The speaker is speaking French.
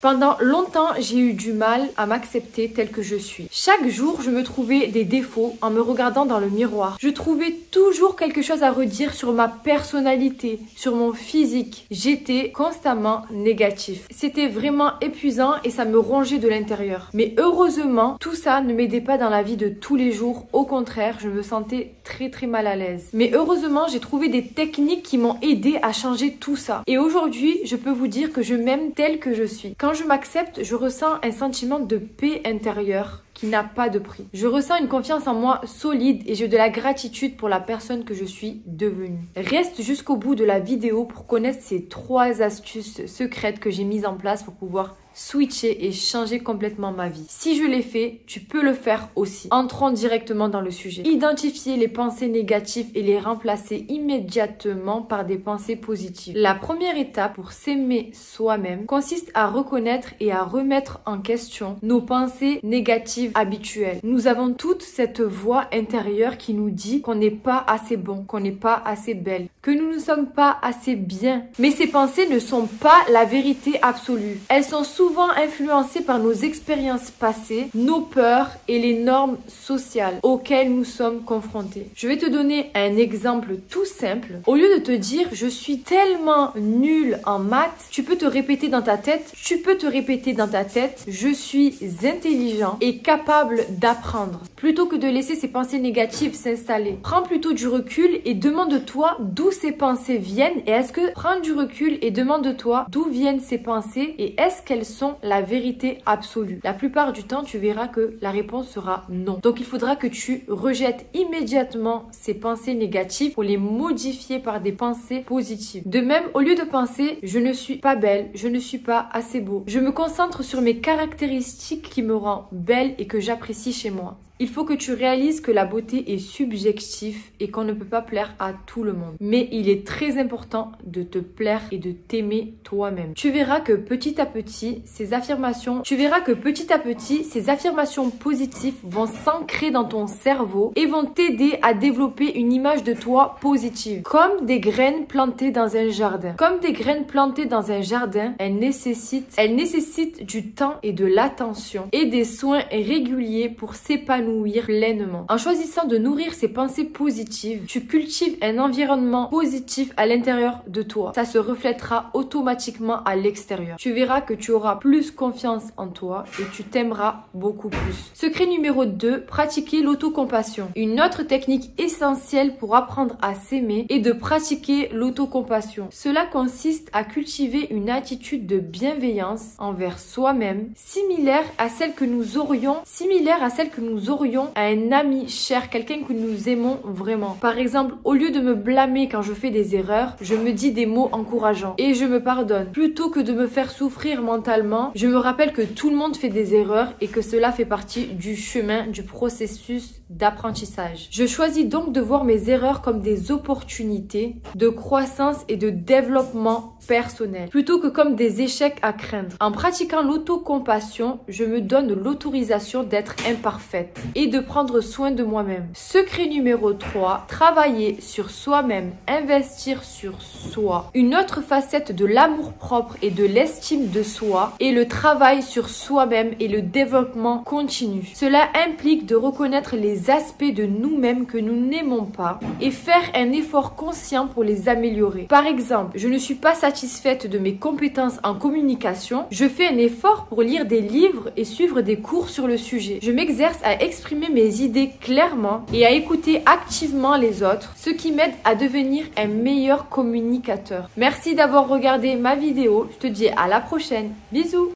Pendant longtemps, j'ai eu du mal à m'accepter tel que je suis. Chaque jour, je me trouvais des défauts en me regardant dans le miroir. Je trouvais toujours quelque chose à redire sur ma personnalité, sur mon physique. J'étais constamment négatif. C'était vraiment épuisant et ça me rongeait de l'intérieur. Mais heureusement, tout ça ne m'aidait pas dans la vie de tous les jours. Au contraire, je me sentais très mal à l'aise. Mais heureusement, j'ai trouvé des techniques qui m'ont aidé à changer tout ça. Et aujourd'hui, je peux vous dire que je m'aime tel que je suis. Quand je m'accepte, je ressens un sentiment de paix intérieure qui n'a pas de prix. Je ressens une confiance en moi solide et j'ai de la gratitude pour la personne que je suis devenue. Reste jusqu'au bout de la vidéo pour connaître ces 3 astuces secrètes que j'ai mises en place pour pouvoir switcher et changer complètement ma vie. Si je l'ai fait, tu peux le faire aussi. Entrons directement dans le sujet. Identifier les pensées négatives et les remplacer immédiatement par des pensées positives. La première étape pour s'aimer soi-même consiste à reconnaître et à remettre en question nos pensées négatives habituelles. Nous avons toute cette voix intérieure qui nous dit qu'on n'est pas assez bon, qu'on n'est pas assez belle, que nous ne sommes pas assez bien. Mais ces pensées ne sont pas la vérité absolue. Elles sont souvent influencées par nos expériences passées, nos peurs et les normes sociales auxquelles nous sommes confrontés. Je vais te donner un exemple tout simple. Au lieu de te dire « je suis tellement nul en maths », tu peux te répéter dans ta tête « je suis intelligent et capable d'apprendre ». Plutôt que de laisser ces pensées négatives s'installer. Prends plutôt du recul et demande-toi d'où ces pensées viennent et est-ce que prends du recul et demande-toi d'où viennent ces pensées et est-ce qu'elles sont la vérité absolue. La plupart du temps, tu verras que la réponse sera non. Donc, il faudra que tu rejettes immédiatement ces pensées négatives pour les modifier par des pensées positives. De même, au lieu de penser « je ne suis pas belle, je ne suis pas assez beau », je me concentre sur mes caractéristiques qui me rendent belle et que j'apprécie chez moi. Il faut que tu réalises que la beauté est subjective et qu'on ne peut pas plaire à tout le monde. Mais il est très important de te plaire et de t'aimer toi-même. Tu verras que petit à petit, ces affirmations positives vont s'ancrer dans ton cerveau et vont t'aider à développer une image de toi positive. Comme des graines plantées dans un jardin. Elles nécessitent du temps et de l'attention et des soins réguliers pour s'épanouir pleinement. En choisissant de nourrir ces pensées positives, tu cultives un environnement positif à l'intérieur de toi. Ça se reflètera automatiquement à l'extérieur. Tu verras que tu auras plus confiance en toi et tu t'aimeras beaucoup plus. Secret numéro 2, pratiquer l'autocompassion. Une autre technique essentielle pour apprendre à s'aimer est de pratiquer l'autocompassion. Cela consiste à cultiver une attitude de bienveillance envers soi-même, similaire à celle que nous aurions à un ami cher, quelqu'un que nous aimons vraiment. Par exemple, au lieu de me blâmer quand je fais des erreurs, je me dis des mots encourageants et je me pardonne. Plutôt que de me faire souffrir mentalement, je me rappelle que tout le monde fait des erreurs et que cela fait partie du chemin, du processus d'apprentissage. Je choisis donc de voir mes erreurs comme des opportunités de croissance et de développement personnel, plutôt que comme des échecs à craindre. En pratiquant l'autocompassion, je me donne l'autorisation d'être imparfaite et de prendre soin de moi-même. Secret numéro 3, travailler sur soi-même, investir sur soi. Une autre facette de l'amour-propre et de l'estime de soi est le travail sur soi-même et le développement continu. Cela implique de reconnaître les aspects de nous-mêmes que nous n'aimons pas et faire un effort conscient pour les améliorer. Par exemple, je ne suis pas satisfaite de mes compétences en communication, je fais un effort pour lire des livres et suivre des cours sur le sujet. Je m'exerce à exprimer mes idées clairement et à écouter activement les autres, ce qui m'aide à devenir un meilleur communicateur. Merci d'avoir regardé ma vidéo, je te dis à la prochaine. Bisous!